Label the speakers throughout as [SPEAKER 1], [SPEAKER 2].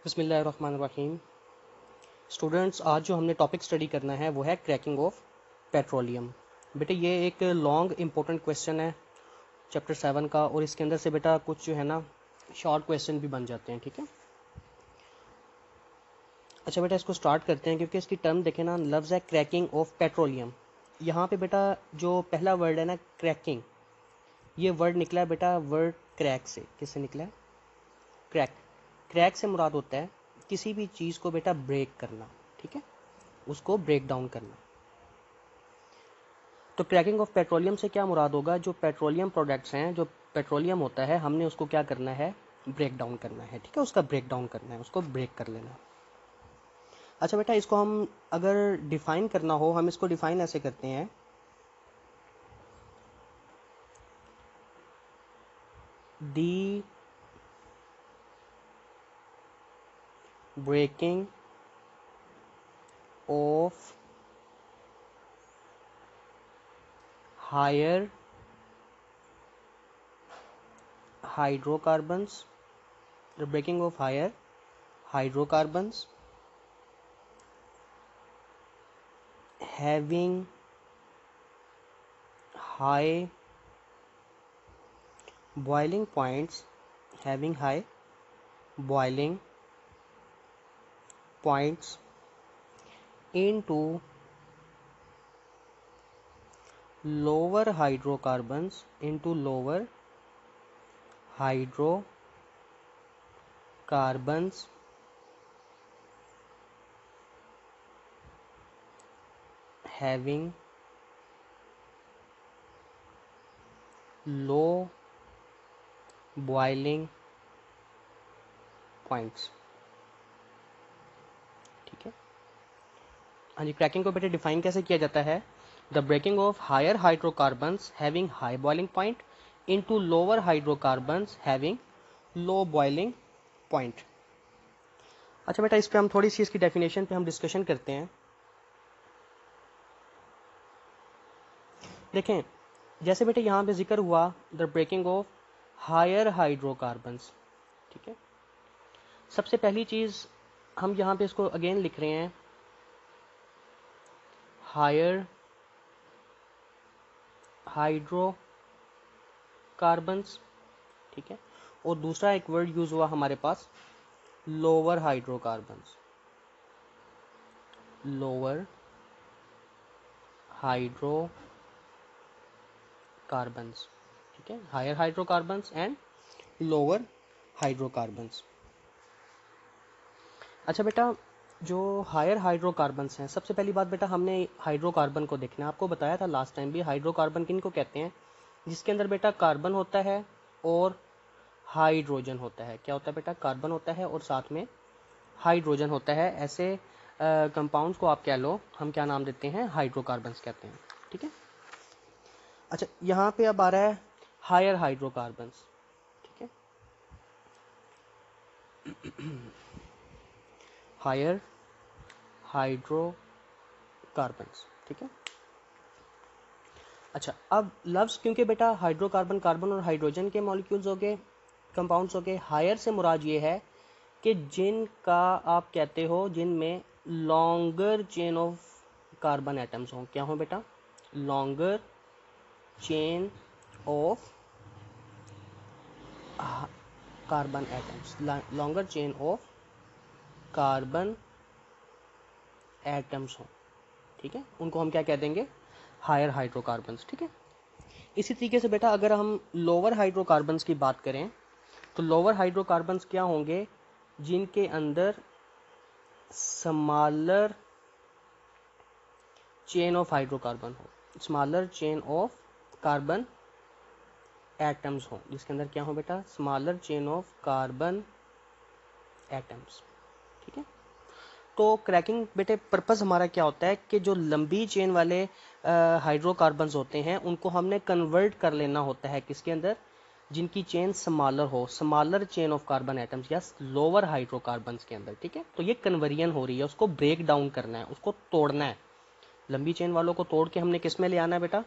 [SPEAKER 1] बिस्मिल्लाहिर्रहमानिर्रहीम। स्टूडेंट्स, आज जो हमने टॉपिक स्टडी करना है वो है क्रैकिंग ऑफ पेट्रोलियम। बेटे ये एक लॉन्ग इंपॉर्टेंट क्वेश्चन है चैप्टर 7 का, और इसके अंदर से बेटा कुछ जो है ना शॉर्ट क्वेश्चन भी बन जाते हैं। ठीक है, अच्छा बेटा इसको स्टार्ट करते हैं, क्योंकि इसकी टर्म देखें ना, लफ्ज़ है क्रैकिंग ऑफ पेट्रोलियम। यहाँ पे बेटा जो पहला वर्ड है ना क्रैकिंग, ये वर्ड निकला है बेटा वर्ड क्रैक से। किससे निकला है? क्रैक। क्रैक से मुराद होता है किसी भी चीज़ को बेटा ब्रेक करना। ठीक है, उसको ब्रेक डाउन करना। तो क्रैकिंग ऑफ पेट्रोलियम से क्या मुराद होगा? जो पेट्रोलियम प्रोडक्ट्स हैं, जो पेट्रोलियम होता है, हमने उसको क्या करना है? ब्रेक डाउन करना है। ठीक है, उसका ब्रेक डाउन करना है, उसको ब्रेक कर लेना। अच्छा बेटा, इसको हम अगर डिफाइन करना हो, हम इसको डिफाइन ऐसे करते हैं, the breaking of higher hydrocarbons, the breaking of higher hydrocarbons having high boiling points, having high boiling points into lower hydrocarbons, into lower hydrocarbons having low boiling points। ठीक है, हाँ जी। क्रैकिंग को बेटे डिफाइन कैसे किया जाता है? The breaking of higher hydrocarbons having high boiling point into lower hydrocarbons having low boiling point. अच्छा बेटा, इस पे हम थोड़ी सी इसकी डेफिनेशन पे हम डिस्कशन करते हैं। देखें, जैसे बेटे यहाँ पे जिक्र हुआ the breaking of higher hydrocarbons. ठीक है, सबसे पहली चीज़ हम यहाँ पे इसको अगेन लिख रहे हैं, हायर हाइड्रोकार्बन्स। ठीक है, और दूसरा एक वर्ड यूज़ हुआ हमारे पास, लोअर हाइड्रोकार्बन्स, लोअर हाइड्रोकार्बन्स। ठीक है, higher hydrocarbons and lower hydrocarbons. अच्छा बेटा, जो हायर हाइड्रोकार्बन्स हैं, सबसे पहली बात बेटा हमने हाइड्रोकार्बन को देखना है। आपको बताया था लास्ट टाइम भी, हाइड्रोकार्बन किन को कहते हैं? जिसके अंदर बेटा कार्बन होता है और हाइड्रोजन होता है। क्या होता है बेटा? कार्बन होता है और साथ में हाइड्रोजन होता है। ऐसे कंपाउंड्स को आप कह लो, हम क्या नाम देते हैं? हाइड्रोकार्बन्स कहते हैं। ठीक है, अच्छा यहाँ पे अब आ रहा है हायर हाइड्रोकार्बन्स। ठीक है, हायर हाइड्रोकार्बन्स। ठीक है, अच्छा अब लफ्ज़, क्योंकि बेटा हाइड्रोकार्बन, कार्बन और हाइड्रोजन के मॉलिक्यूल्स हो गए, कंपाउंड्स हो गए। हायर से मुराद ये है कि जिनका आप कहते हो, जिनमें longer chain of carbon atoms हों। क्या हो बेटा? Longer chain of carbon atoms, longer chain of carbon atoms हों। ठीक है, उनको हम क्या कह देंगे? Higher hydrocarbons. ठीक है, इसी तरीके से बेटा अगर हम लोअर हाइड्रोकार्बन्स की बात करें, तो लोअर हाइड्रोकार्बन्स क्या होंगे? जिनके अंदर स्मॉलर चेन ऑफ हाइड्रोकार्बन हो, smaller chain of carbon atoms हो। जिसके अंदर क्या हो बेटा? Smaller chain of carbon atoms. ठीक है, तो क्रैकिंग बेटे पर्पस हमारा क्या होता है कि जो लंबी चेन वाले हाइड्रोकार्बन्स होते हैं उनको हमने कन्वर्ट कर लेना होता है किसके अंदर? जिनकी चेन स्मॉलर हो, smaller chain of carbon atoms या लोअर हाइड्रोकार्बन्स के अंदर। ठीक है, तो ये कन्वर्जन हो रही है, उसको ब्रेक डाउन करना है, उसको तोड़ना है। लंबी चेन वालों को तोड़ के हमने किस में ले आना है बेटा?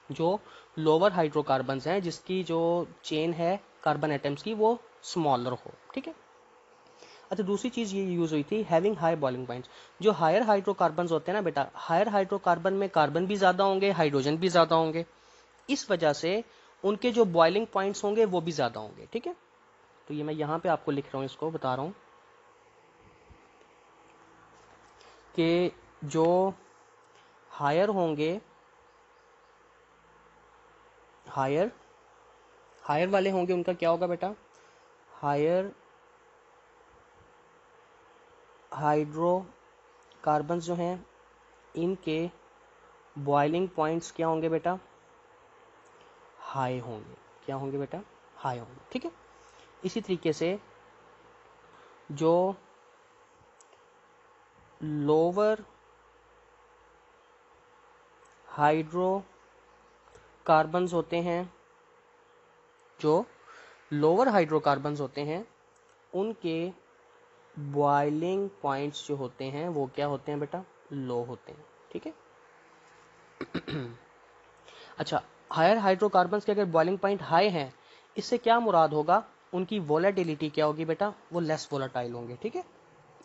[SPEAKER 1] जो लोअर हाइड्रोकार्बन्स हैं, जिसकी जो चेन है कार्बन एटम्स की वो स्मॉलर हो। ठीक है, अच्छा, दूसरी चीज़ ये यूज़ हुई थी, हैविंग हाई बॉइलिंग पॉइंट्स। जो हायर हाइड्रोकार्बन्स होते हैं ना बेटा, हायर हाइड्रोकार्बन में कार्बन भी ज़्यादा होंगे, हाइड्रोजन भी ज़्यादा होंगे, इस वजह से उनके जो बॉइलिंग पॉइंट्स होंगे वो भी ज़्यादा होंगे। ठीक है, तो ये मैं यहाँ पे आपको लिख रहा हूँ, इसको बता रहा हूँ कि जो हायर होंगे, हायर हायर वाले होंगे, उनका क्या होगा बेटा, हायर हाइड्रोकार्बन्स जो हैं इनके बॉइलिंग पॉइंट्स क्या होंगे बेटा, हाई होंगे। क्या होंगे बेटा, हाई होंगे। ठीक है, इसी तरीके से जो लोअर हाइड्रोकार्बन्स होते हैं, जो लोअर हाइड्रोकार्बन्स होते हैं उनके बॉइलिंग पॉइंट्स जो होते हैं वो क्या होते हैं बेटा, लो होते हैं। ठीक है, अच्छा, हायर हाइड्रोकार्बन्स के अगर बॉइलिंग पॉइंट हाई हैं, इससे क्या मुराद होगा, उनकी वोलेटिलिटी क्या होगी बेटा, वो लेस वोलेटाइल होंगे। ठीक है,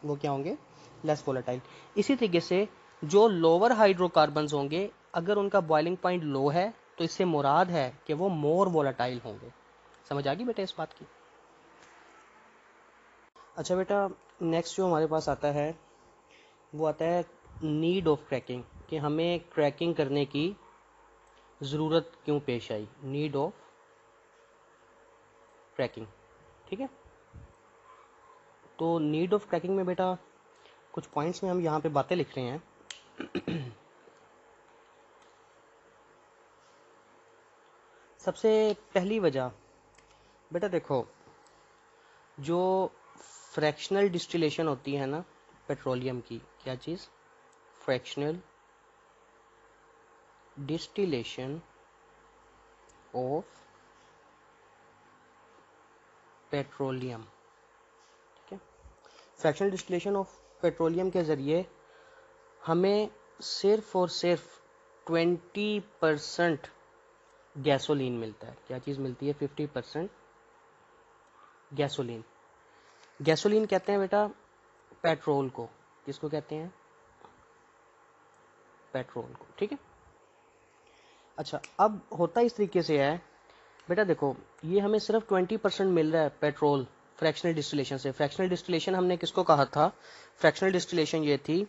[SPEAKER 1] वो क्या होंगे, लेस वोलेटाइल। इसी तरीके से जो लोअर हाइड्रोकार्बन्स होंगे, अगर उनका बॉइलिंग पॉइंट लो है तो इससे मुराद है कि वो मोर वोलेटाइल होंगे। समझ आ गई बेटा इस बात की। अच्छा बेटा, नेक्स्ट जो हमारे पास आता है वो आता है नीड ऑफ क्रैकिंग, कि हमें क्रैकिंग करने की ज़रूरत क्यों पेश आई, नीड ऑफ क्रैकिंग। ठीक है, तो नीड ऑफ क्रैकिंग में बेटा कुछ पॉइंट्स में हम यहाँ पे बातें लिख रहे हैं। सबसे पहली वजह बेटा देखो, जो फ्रैक्शनल डिस्टिलेशन होती है ना पेट्रोलियम की, क्या चीज़, फ्रैक्शनल डिस्टिलेशन ऑफ पेट्रोलियम। ठीक है, फ्रैक्शनल डिस्टिलेशन ऑफ पेट्रोलियम के ज़रिए हमें सिर्फ और सिर्फ 20% गैसोलीन मिलता है। क्या चीज़ मिलती है, 50% गैसोलीन। गैसोलीन कहते हैं बेटा पेट्रोल को, किसको कहते हैं, पेट्रोल को। ठीक है, अच्छा, अब होता इस तरीके से है बेटा, देखो ये हमें सिर्फ 20% मिल रहा है पेट्रोल फ्रैक्शनल डिस्टिलेशन से। फ्रैक्शनल डिस्टिलेशन हमने किसको कहा था, फ्रैक्शनल डिस्टिलेशन ये थी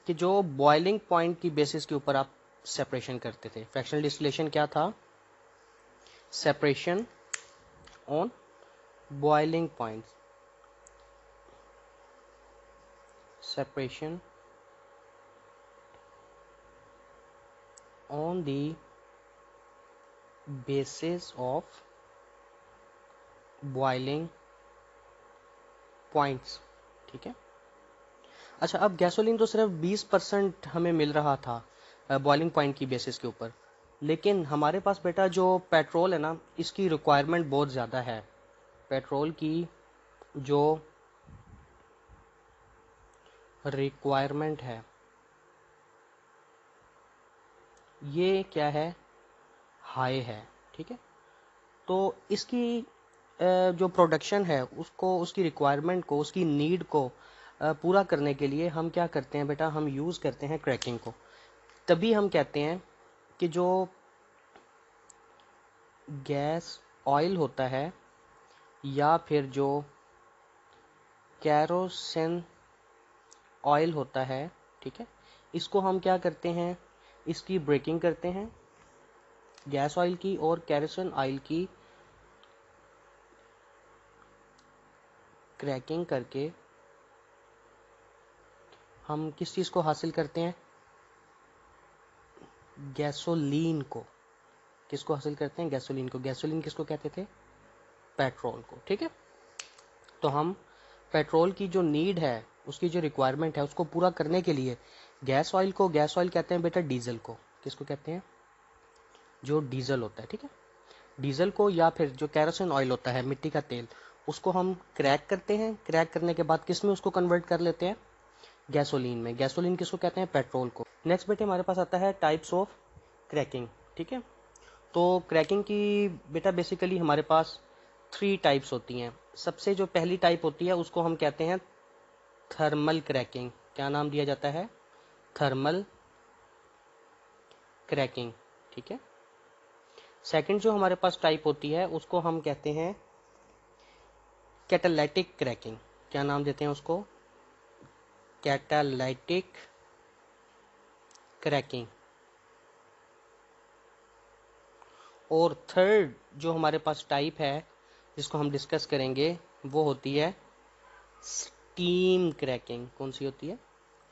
[SPEAKER 1] कि जो बॉइलिंग पॉइंट की बेसिस के ऊपर आप सेपरेशन करते थे। फ्रैक्शनल डिस्टिलेशन क्या था, separation on boiling point, separation on the basis of boiling points. ठीक है, अच्छा, अब गैसोलीन तो सिर्फ 20% हमें मिल रहा था बॉइलिंग पॉइंट की बेसिस के ऊपर, लेकिन हमारे पास बेटा जो पेट्रोल है ना, इसकी रिक्वायरमेंट बहुत ज़्यादा है। पेट्रोल की जो रिक्वायरमेंट है ये क्या है, हाई है। ठीक है, तो इसकी जो प्रोडक्शन है उसको, उसकी रिक्वायरमेंट को, उसकी नीड को पूरा करने के लिए हम क्या करते हैं बेटा, हम यूज़ करते हैं क्रैकिंग को। तभी हम कहते हैं कि जो गैस ऑयल होता है या फिर जो कैरोसिन ऑयल होता है, ठीक है, इसको हम क्या करते हैं, इसकी ब्रेकिंग करते हैं, गैस ऑयल की और कैरोसिन ऑयल की क्रैकिंग करके हम किस चीज़ को हासिल करते हैं, गैसोलीन को। किसको हासिल करते हैं, गैसोलीन को। गैसोलीन किसको कहते थे, पेट्रोल को। ठीक है, तो हम पेट्रोल की जो नीड है, उसकी जो रिक्वायरमेंट है, उसको पूरा करने के लिए गैस ऑयल को, गैस ऑयल कहते हैं बेटा डीजल को। किसको कहते हैं, जो डीजल होता है। ठीक है, डीजल को या फिर जो कैरोसिन ऑयल होता है, मिट्टी का तेल, उसको हम क्रैक करते हैं। क्रैक करने के बाद किस में उसको कन्वर्ट कर लेते हैं, गैसोलीन में। गैसोलीन किसको कहते हैं, पेट्रोल को। नेक्स्ट बेटे हमारे पास आता है टाइप्स ऑफ क्रैकिंग। ठीक है, तो क्रैकिंग की बेटा बेसिकली हमारे पास 3 टाइप्स होती हैं। सबसे जो पहली टाइप होती है उसको हम कहते हैं थर्मल क्रैकिंग। क्या नाम दिया जाता है? Thermal cracking. ठीक है। सेकंड जो हमारे पास टाइप होती है उसको हम कहते हैं कैटालाइटिक क्रैकिंग। क्या नाम देते हैं उसको? Catalytic cracking. और थर्ड जो हमारे पास टाइप है जिसको हम डिस्कस करेंगे वो होती है स्टीम क्रैकिंग। कौन सी होती है?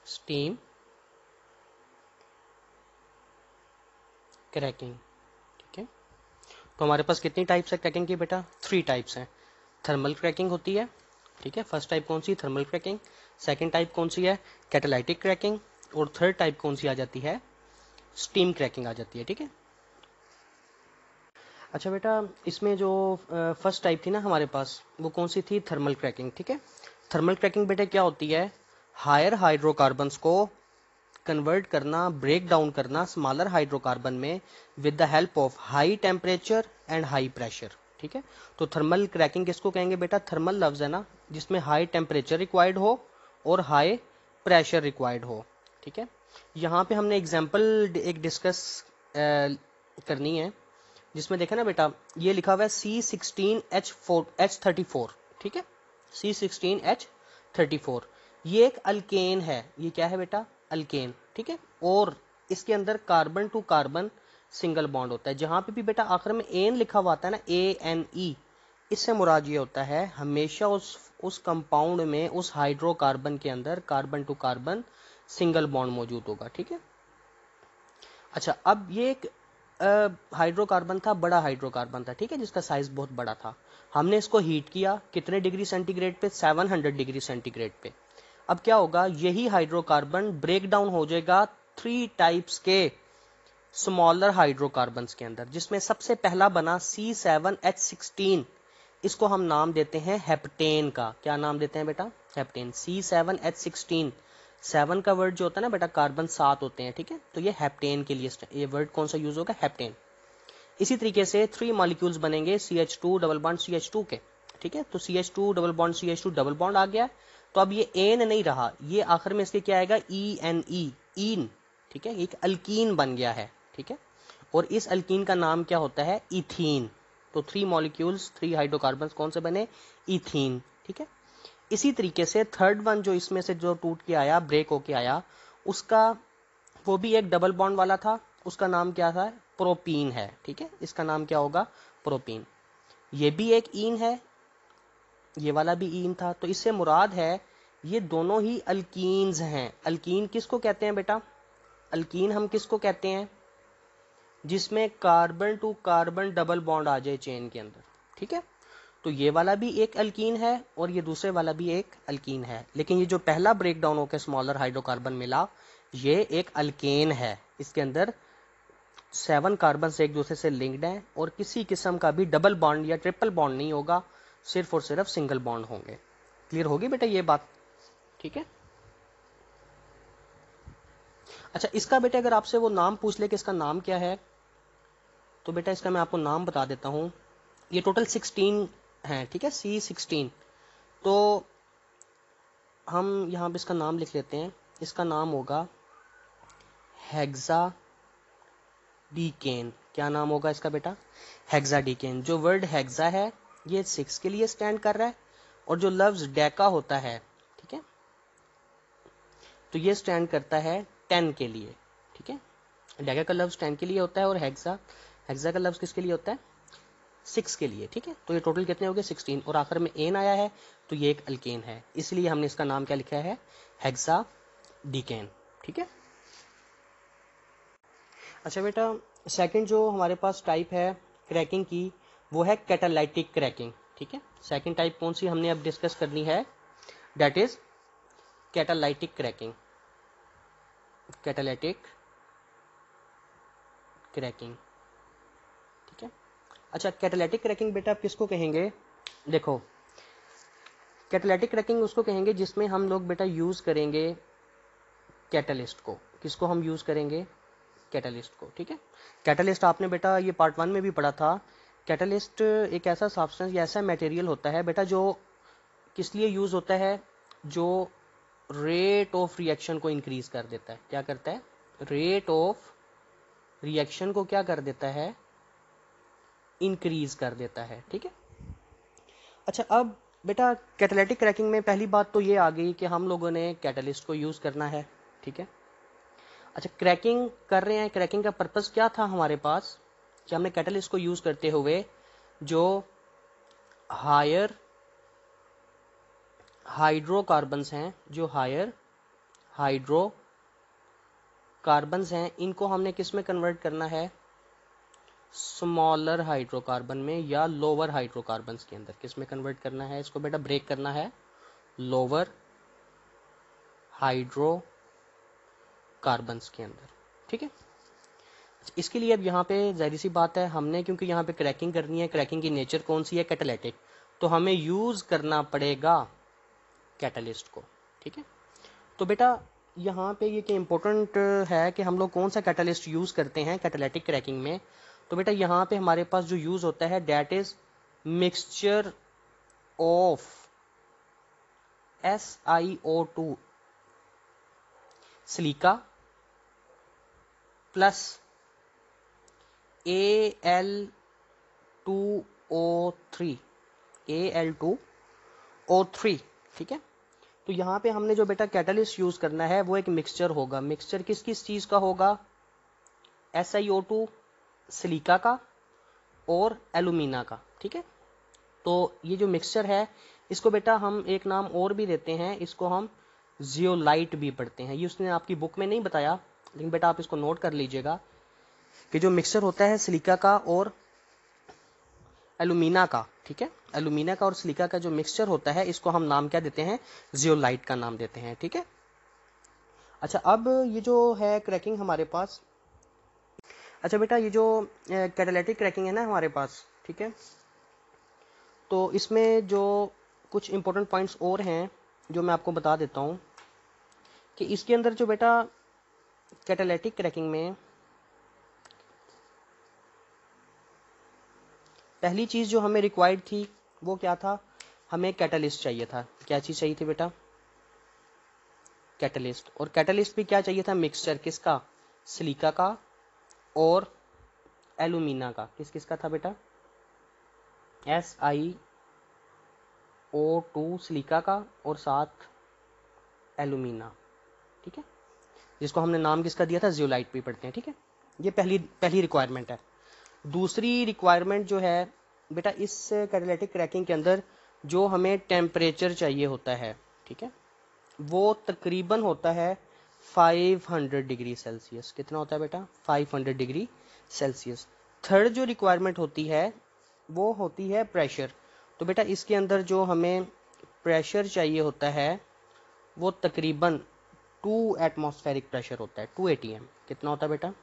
[SPEAKER 1] Steam cracking. ठीक है। तो हमारे पास कितनी टाइप्स है क्रैकिंग की बेटा? 3 टाइप्स हैं। थर्मल क्रैकिंग होती है, ठीक है। फर्स्ट टाइप कौन सी? Thermal cracking. सेकंड टाइप कौन सी है? Catalytic cracking. और थर्ड टाइप कौन सी आ जाती है? स्टीम क्रैकिंग आ जाती है। ठीक है। अच्छा बेटा, इसमें जो फर्स्ट टाइप थी ना हमारे पास, वो कौन सी थी? Thermal cracking. ठीक है। थर्मल क्रैकिंग बेटा क्या होती है? हायर हाइड्रोकार्बन्स को कन्वर्ट करना, ब्रेक डाउन करना स्मॉलर हाइड्रोकार्बन में with the help of high temperature and high pressure. ठीक है। तो थर्मल क्रैकिंग किसको कहेंगे बेटा? थर्मल लफ्ज है ना जिसमें हाई टेम्परेचर रिक्वायर्ड हो और हाई प्रेशर रिक्वायर्ड हो। ठीक है। यहाँ पे हमने एग्जाम्पल एक डिस्कस करनी है जिसमें देखा ना बेटा, ये लिखा हुआ है C16H34। ठीक है। C16H34 ये एक अल्केन है। ये क्या है बेटा? अल्केन। ठीक है। और इसके अंदर carbon to carbon single bond होता है। जहां पे भी बेटा आखिर में एन लिखा हुआ आता है ना, ANE, इससे मुराद ये होता है हमेशा उस कंपाउंड में, उस हाइड्रोकार्बन के अंदर carbon to carbon single bond मौजूद होगा। ठीक है। अच्छा, अब ये एक हाइड्रोकार्बन था, बड़ा हाइड्रोकार्बन था। ठीक है। जिसका साइज बहुत बड़ा था। हमने इसको हीट किया कितने डिग्री सेंटीग्रेड पे? 700 डिग्री सेंटीग्रेड पे। अब क्या होगा? यही हाइड्रोकार्बन ब्रेक डाउन हो जाएगा 3 टाइप्स के स्मॉलर हाइड्रोकार्बन्स के अंदर, जिसमें सबसे पहला बना C7H16। इसको हम नाम देते हैं हेप्टेन का। क्या नाम देते हैं बेटा? हेप्टेन। C7H16। 7 का वर्ड जो होता है ना बेटा, कार्बन 7 होते हैं। ठीक है। तो ये हेप्टेन के लिए ये वर्ड कौन सा यूज होगा? हेप्टेन। इसी तरीके से 3 मॉलिक्यूल्स बनेंगे CH2 डबल बॉन्ड CH2 के। ठीक है। तो CH2 double bond CH2 double bond आ गया। तो अब ये एन नहीं रहा, ये आखिर में इसके क्या आएगा? ENE, ईन। ठीक है। एक अल्कीन बन गया है। ठीक है। और इस अल्कीन का नाम क्या होता है? इथीन। तो 3 मॉलिक्यूल्स, 3 हाइड्रोकार्बन कौन से बने? इथीन। ठीक है। इसी तरीके से थर्ड वन जो इसमें से जो टूट के आया, ब्रेक होके आया, उसका वो भी एक डबल बॉन्ड वाला था। उसका नाम क्या था? प्रोपीन है। ठीक है। इसका नाम क्या होगा? प्रोपीन। ये भी एक ईन है, ये वाला भी ईन था। तो इससे मुराद है ये दोनों ही अल्कीन्स हैं। अल्कीन किसको कहते हैं बेटा? अल्कीन हम किसको कहते हैं? जिसमें carbon to carbon double bond आ जाए चेन के अंदर। ठीक है। तो ये वाला भी एक अल्कीन है और ये दूसरे वाला भी एक अल्कीन है। लेकिन ये जो पहला ब्रेक डाउन होकर स्मॉलर हाइड्रोकार्बन मिला, ये एक अल्केन है। इसके अंदर 7 कार्बन से एक दूसरे से लिंक्ड हैं और किसी किस्म का भी डबल बॉन्ड या ट्रिपल बॉन्ड नहीं होगा, सिर्फ और सिर्फ सिंगल बॉन्ड होंगे। क्लियर होगी बेटा ये बात? ठीक है। अच्छा, इसका बेटा अगर आपसे वो नाम पूछ ले कि इसका नाम क्या है, तो बेटा इसका मैं आपको नाम बता देता हूं। ये टोटल 16 हैं। ठीक है। C16। तो हम यहाँ पे इसका नाम लिख लेते हैं। इसका नाम होगा हेक्साडीकेन। क्या नाम होगा इसका बेटा? हेक्साडीकेन। जो वर्ड हेक्सा है ये 6 के लिए स्टैंड कर रहा है, और जो लफ्ज डेका होता है, ठीक है, तो ये स्टैंड करता है 10 के लिए। ठीक है। डेका का लफ्ज 10 के लिए होता है और हेक्सा हेक्सा का लफ्ज किसके लिए होता है? 6 के लिए। ठीक है। तो ये टोटल कितने हो गए? 16। और आखिर में एन आया है, तो ये एक अल्केन है, इसलिए हमने इसका नाम क्या लिखा है? हेक्साडीकेन। ठीक है। अच्छा बेटा, सेकंड जो हमारे पास टाइप है क्रैकिंग की, वो है कैटालाइटिक क्रैकिंग। ठीक है। सेकंड टाइप कौन सी हमने अब डिस्कस करनी है? That is catalytic cracking. Catalytic cracking. ठीक है। अच्छा, कैटालाइटिक क्रैकिंग बेटा आप किसको कहेंगे? देखो, कैटालाइटिक क्रैकिंग उसको कहेंगे जिसमें हम लोग बेटा यूज करेंगे कैटलिस्ट को। किसको हम यूज करेंगे? कैटलिस्ट को। ठीक है। कैटलिस्ट आपने बेटा ये पार्ट 1 में भी पढ़ा था। कैटलिस्ट एक ऐसा सब्सटेंस या ऐसा मटेरियल होता है बेटा जो किस लिए यूज होता है? जो रेट ऑफ रिएक्शन को इंक्रीज कर देता है। क्या करता है? रेट ऑफ रिएक्शन को क्या कर देता है? इंक्रीज कर देता है। ठीक है। अच्छा, अब बेटा कैटालिटिक क्रैकिंग में पहली बात तो ये आ गई कि हम लोगों ने कैटलिस्ट को यूज करना है। ठीक है। अच्छा, क्रैकिंग कर रहे हैं, क्रैकिंग का पर्पस क्या था हमारे पास कि हमने कैटलिस्ट को यूज करते हुए जो हायर हाइड्रोकार्बन्स हैं, जो हायर हाइड्रोकार्बन्स हैं, इनको हमने किस में कन्वर्ट करना है? स्मॉलर हाइड्रोकार्बन में या लोअर हाइड्रोकार्बन्स के अंदर। किस में कन्वर्ट करना है इसको बेटा? ब्रेक करना है लोअर हाइड्रोकार्बन्स के अंदर। ठीक है। इसके लिए अब यहाँ पे जाहिर सी बात है, हमने क्योंकि यहाँ पे क्रैकिंग करनी है, क्रैकिंग की नेचर कौन सी है? कैटालिटिक। तो हमें यूज करना पड़ेगा कैटलिस्ट को। ठीक है। तो बेटा यहाँ पे ये क्या इम्पोर्टेंट है कि हम लोग कौन सा कैटलिस्ट यूज करते हैं कैटालिटिक क्रैकिंग में। तो बेटा यहाँ पे हमारे पास जो यूज होता है that is mixture of SiO2 silica plus Al2O3 ठीक है। तो यहाँ पे हमने जो बेटा कैटलिस्ट यूज करना है वो एक मिक्सचर होगा। मिक्सचर किस किस चीज का होगा? SiO2 सिलिका का और एलुमिना का। ठीक है। तो ये जो मिक्सचर है इसको बेटा हम एक नाम और भी देते हैं, इसको हम जियोलाइट भी पढ़ते हैं। ये उसने आपकी बुक में नहीं बताया, लेकिन बेटा आप इसको नोट कर लीजिएगा कि जो मिक्सचर होता है सिलिका का और एलुमिना का, ठीक है, एलुमिना का और सिलिका का जो मिक्सचर होता है इसको हम नाम क्या देते हैं? जियोलाइट का नाम देते हैं। ठीक है। अच्छा, अब ये जो है क्रैकिंग हमारे पास, अच्छा बेटा ये जो कैटालिटिक क्रैकिंग है ना हमारे पास, ठीक है, तो इसमें जो कुछ इंपॉर्टेंट पॉइंट्स और हैं जो मैं आपको बता देता हूँ कि इसके अंदर जो बेटा कैटालिटिक क्रैकिंग में पहली चीज़ जो हमें रिक्वायर्ड थी वो क्या था? हमें कैटलिस्ट चाहिए था। क्या चीज़ चाहिए थी बेटा? कैटलिस्ट। और कैटलिस्ट भी क्या चाहिए था? मिक्सचर किसका? सिलिका का और एलुमिना का। किस किस का था बेटा? SiO2 सिलिका का और साथ एलुमिना। ठीक है, जिसको हमने नाम किसका दिया था? जियोलाइट भी पढ़ते हैं। ठीक है, ये पहली रिक्वायरमेंट है। दूसरी रिक्वायरमेंट जो है बेटा इस कैटालिटिक क्रैकिंग के अंदर जो हमें टेम्परेचर चाहिए होता है, ठीक है, वो तकरीबन होता है 500 डिग्री सेल्सियस। कितना होता है बेटा? 500 डिग्री सेल्सियस। थर्ड जो रिक्वायरमेंट होती है वो होती है प्रेशर। तो बेटा इसके अंदर जो हमें प्रेशर चाहिए होता है वो तकरीबन 2 एटमॉस्फेरिक प्रेशर होता है, 2 atm। कितना होता है बेटा?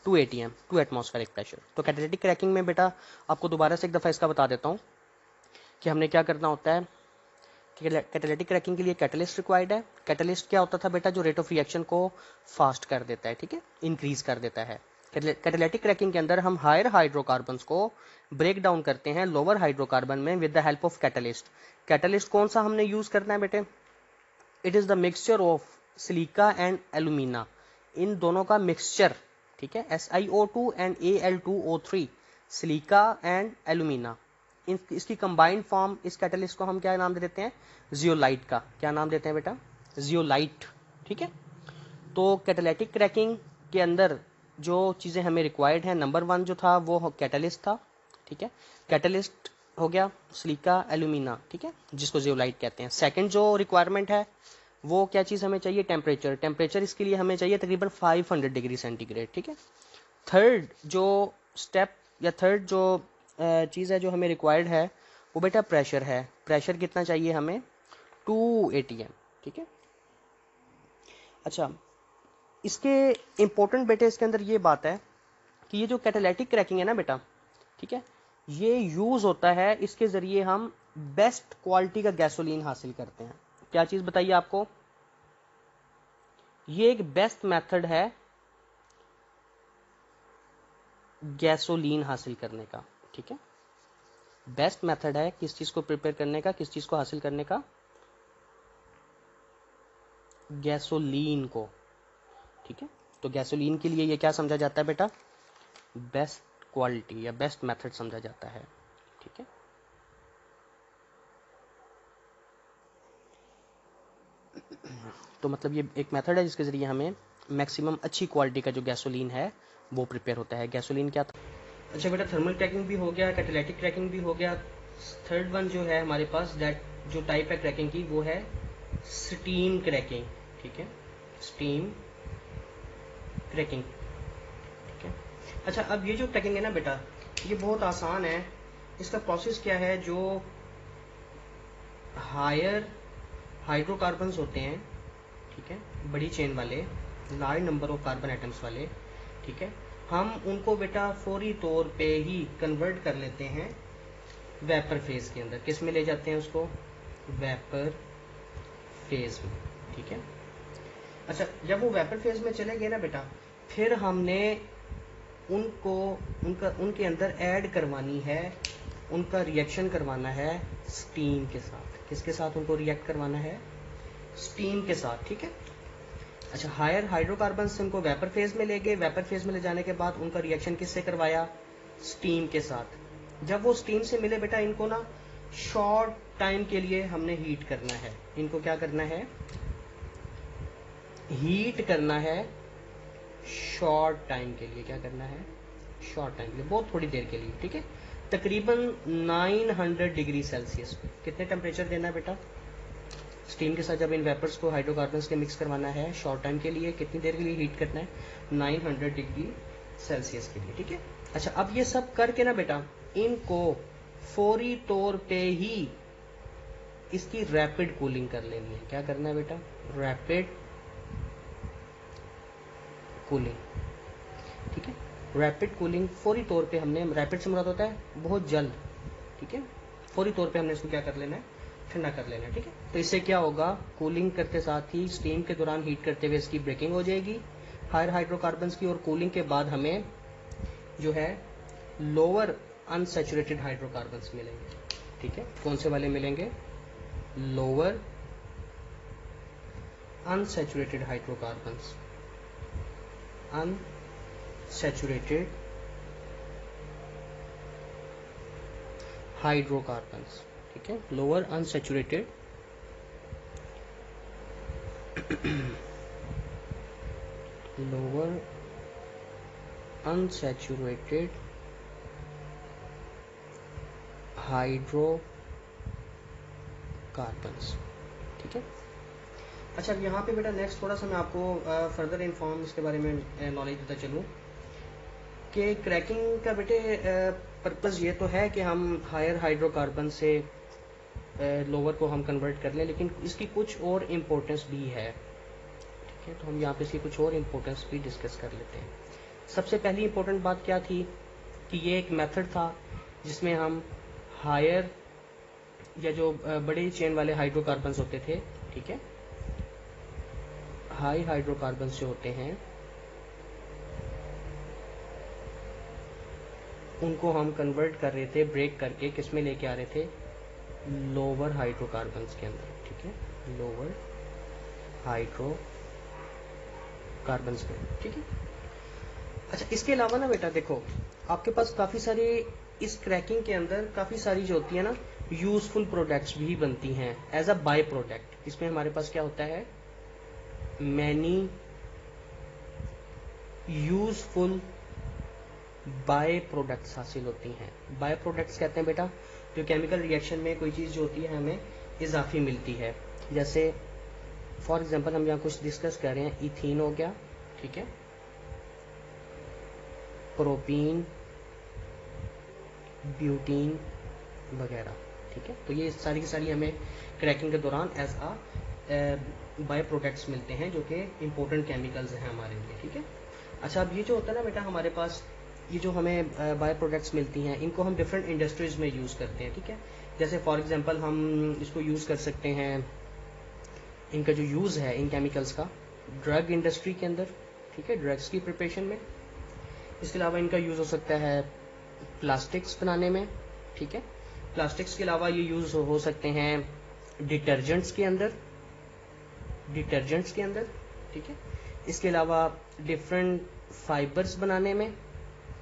[SPEAKER 1] 2 atm, 2 एटमॉस्फेरिक प्रेशर। तो कैटालिटिक क्रैकिंग में बेटा आपको दोबारा से एक दफ़ा इसका बता देता हूँ कि हमने क्या करना होता है। कैटालिटिक क्रैकिंग के लिए कैटलिस्ट रिक्वायर्ड है। कैटलिस्ट क्या होता था बेटा? जो रेट ऑफ रिएक्शन को फास्ट कर देता है, ठीक है, इंक्रीज कर देता है। कैटालिटिक क्रैकिंग के अंदर हम हायर हाइड्रोकार्बन्स को ब्रेक डाउन करते हैं लोअर हाइड्रोकार्बन में with the help of catalyst. Catalyst कौन सा हमने यूज करना है बेटे? It is the mixture of silica and alumina. इन दोनों का मिक्सचर, ठीक है, SiO2 and Al2O3 silica and alumina, इसकी कंबाइंड फॉर्म इस कैटलिस्ट को हम क्या नाम दे देते हैं? जियोलाइट का। क्या नाम देते हैं बेटा? जियोलाइट। ठीक है। तो कैटालिटिक क्रैकिंग के अंदर जो चीज़ें हमें रिक्वायर्ड हैं, नंबर 1 जो था वो कैटलिस्ट था। ठीक है, कैटलिस्ट हो गया सिलिका एल्यूमिना, ठीक है, जिसको जियोलाइट कहते हैं। सेकंड जो रिक्वायरमेंट है वो क्या चीज़ हमें चाहिए? टेम्परेचर। टेम्परेचर इसके लिए हमें चाहिए तकरीबन 500 डिग्री सेंटीग्रेड। ठीक है। थर्ड जो स्टेप या थर्ड जो चीज़ है जो हमें रिक्वायर्ड है वो बेटा प्रेशर है। प्रेशर कितना चाहिए हमें? 2 atm। ठीक है। अच्छा, इसके इम्पोर्टेंट बेटे इसके अंदर ये बात है कि ये जो कैटालिटिक क्रैकिंग है ना बेटा, ठीक है, ये यूज होता है, इसके जरिए हम बेस्ट क्वालिटी का गैसोलीन हासिल करते हैं। क्या चीज बताइए आपको? ये एक बेस्ट मेथड है गैसोलीन हासिल करने का। ठीक है, बेस्ट मेथड है किस चीज को प्रिपेयर करने का, किस चीज को हासिल करने का? गैसोलीन को, ठीक है। तो गैसोलीन के लिए ये क्या समझा जाता है बेटा, बेस्ट क्वालिटी या बेस्ट मेथड समझा जाता है, ठीक है। तो मतलब ये एक मेथड है जिसके ज़रिए हमें मैक्सिमम अच्छी क्वालिटी का जो गैसोलीन है वो प्रिपेयर होता है। गैसोलीन क्या था? अच्छा बेटा, थर्मल क्रैकिंग भी हो गया, कैटालिटिक क्रैकिंग भी हो गया। थर्ड वन जो है हमारे पास, दैट जो टाइप है क्रैकिंग की, वो है स्टीम क्रैकिंग, ठीक है, स्टीम क्रैकिंग, ठीक है। अच्छा, अब ये जो क्रैकिंग है ना बेटा, ये बहुत आसान है। इसका प्रोसेस क्या है, जो हायर हाइड्रोकार्बन्स होते हैं, ठीक है, बड़ी चेन वाले, large number of carbon atoms वाले, ठीक है, हम उनको बेटा फौरी तौर पे ही कन्वर्ट कर लेते हैं वेपर फेज के अंदर। किस में ले जाते हैं उसको, वेपर फेज में, ठीक है। अच्छा, जब वो वेपर फेज में चले गए ना बेटा, फिर हमने उनको उनके अंदर ऐड करवानी है, उनका रिएक्शन करवाना है स्टीम के साथ। किसके साथ उनको रिएक्ट करवाना है, स्टीम के साथ, ठीक है। अच्छा, हायर हाइड्रोकार्बन से उनको वेपर फेज में ले गए, वेपर फेज में ले जाने के बाद उनका रिएक्शन किससे करवाया, स्टीम के साथ। जब वो स्टीम से मिले बेटा, इनको ना शॉर्ट टाइम के लिए हमने हीट करना है। इनको क्या करना है, हीट करना है शॉर्ट टाइम के लिए। क्या करना है, शॉर्ट टाइम के लिए, बहुत थोड़ी देर के लिए, ठीक है। तकरीबन 900 डिग्री सेल्सियस पे कितने टेम्परेचर देना है बेटा, स्टीम के साथ जब इन वेपर्स को हाइड्रोकार्बन्स के मिक्स करवाना है शॉर्ट टाइम के लिए, कितनी देर के लिए हीट करना है, 900 डिग्री सेल्सियस के लिए, ठीक है। अच्छा, अब ये सब करके ना बेटा, इनको फौरी तौर पे ही इसकी रैपिड कूलिंग कर लेनी है। क्या करना है बेटा, रैपिड कूलिंग, ठीक है। रैपिड कूलिंग फौरी तौर पे हमने, रैपिड से मुराद होता है बहुत जल्द, ठीक है, फौरी तौर पे हमने इसको क्या कर लेना है, ठंडा कर लेना है, ठीक है। तो इससे क्या होगा, कूलिंग करते साथ ही स्टीम के दौरान हीट करते हुए इसकी ब्रेकिंग हो जाएगी हायर हाइड्रोकार्बन्स की, और कूलिंग के बाद हमें जो है लोअर अनसैचुरेटेड हाइड्रोकार्बन्स मिलेंगे, ठीक है। कौन से वाले मिलेंगे, lower unsaturated hydrocarbons, unsaturated hydrocarbons, ठीक है, lower unsaturated lower unsaturated hydrocarbons, ठीक है। अच्छा, अब यहाँ पे बेटा नेक्स्ट थोड़ा सा मैं आपको फर्दर इन्फॉर्म इसके बारे में नॉलेज देता चलूँ कि क्रैकिंग का बेटे पर्पज़ ये तो है कि हम हायर हाइड्रोकार्बन से लोअर को हम कन्वर्ट कर लें, लेकिन इसकी कुछ और इम्पोर्टेंस भी है, ठीक है। तो हम यहाँ पे इसकी कुछ और इम्पोर्टेंस भी डिस्कस कर लेते हैं। सबसे पहली इम्पोर्टेंट बात क्या थी कि ये एक मेथड था जिसमें हम हायर या जो बड़े चेन वाले हाइड्रोकार्बन्स होते थे, ठीक है, हाई हाइड्रोकार्बन्स जो होते हैं उनको हम कन्वर्ट कर रहे थे, ब्रेक करके किस में लेके आ रहे थे, लोअर हाइड्रोकार्बन्स के अंदर, ठीक है, लोअर हाइड्रोकार्बन्स में, ठीक है। अच्छा, इसके अलावा ना बेटा देखो, आपके पास काफ़ी सारे इस क्रैकिंग के अंदर काफ़ी सारी जो होती है ना यूजफुल प्रोडक्ट्स भी बनती हैं एज अ बाय प्रोडक्ट। इसमें हमारे पास क्या होता है, मैनी यूजफुल बाय प्रोडक्ट्स हासिल होती हैं। बाय प्रोडक्ट्स कहते हैं बेटा जो केमिकल रिएक्शन में कोई चीज़ जो होती है हमें इजाफी मिलती है। जैसे फॉर एग्जांपल हम यहाँ कुछ डिस्कस कर रहे हैं, इथीन हो गया, ठीक है, प्रोपीन, ब्यूटीन वगैरह, ठीक है। तो ये सारी की सारी हमें क्रैकिंग के दौरान एज आ बाय प्रोडक्ट्स मिलते हैं जो कि इम्पोर्टेंट केमिकल्स हैं हमारे लिए, ठीक है। अच्छा, अब ये जो होता है ना बेटा हमारे पास, ये जो हमें बाय प्रोडक्ट्स मिलती हैं इनको हम डिफरेंट इंडस्ट्रीज में यूज़ करते हैं, ठीक है। जैसे फॉर एग्जांपल हम इसको यूज़ कर सकते हैं, इनका जो यूज़ है इन केमिकल्स का ड्रग इंडस्ट्री के अंदर, ठीक है, ड्रग्स की प्रिपरेशन में। इसके अलावा इनका यूज़ हो सकता है प्लास्टिक्स बनाने में, ठीक है। प्लास्टिक्स के अलावा ये यूज़ हो सकते हैं डिटर्जेंट्स के अंदर, डिटर्जेंट्स के अंदर, ठीक है। इसके अलावा डिफरेंट फाइबर्स बनाने में,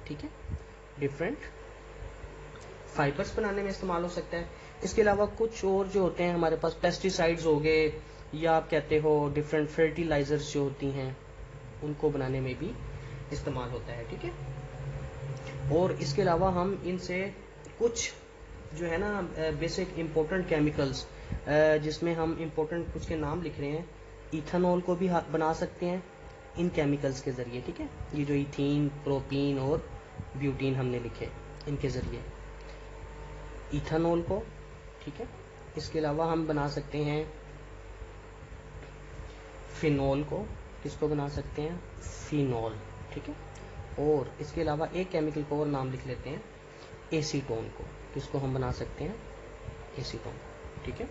[SPEAKER 1] ठीक है, डिफरेंट फाइबर्स बनाने में इस्तेमाल हो सकता है। इसके अलावा कुछ और जो होते हैं हमारे पास, पेस्टिसाइड्स हो गए, या आप कहते हो डिफरेंट फर्टिलाइजर्स जो होती हैं, उनको बनाने में भी इस्तेमाल होता है, ठीक है। और इसके अलावा हम इनसे कुछ जो है ना बेसिक इम्पोर्टेंट केमिकल्स, जिसमें हम इम्पोर्टेंट कुछ के नाम लिख रहे हैं, इथेनॉल को भी बना सकते हैं इन केमिकल्स के ज़रिए, ठीक है। ये जो इथीन, प्रोपीन और ब्यूटीन हमने लिखे, इनके ज़रिए इथेनॉल को, ठीक है। इसके अलावा हम बना सकते हैं फिनॉल को, किसको बना सकते हैं, फिनॉल, ठीक है। और इसके अलावा एक केमिकल को और नाम लिख लेते हैं, एसीटोन को, किसको हम बना सकते हैं, एसीटोन, ठीक है।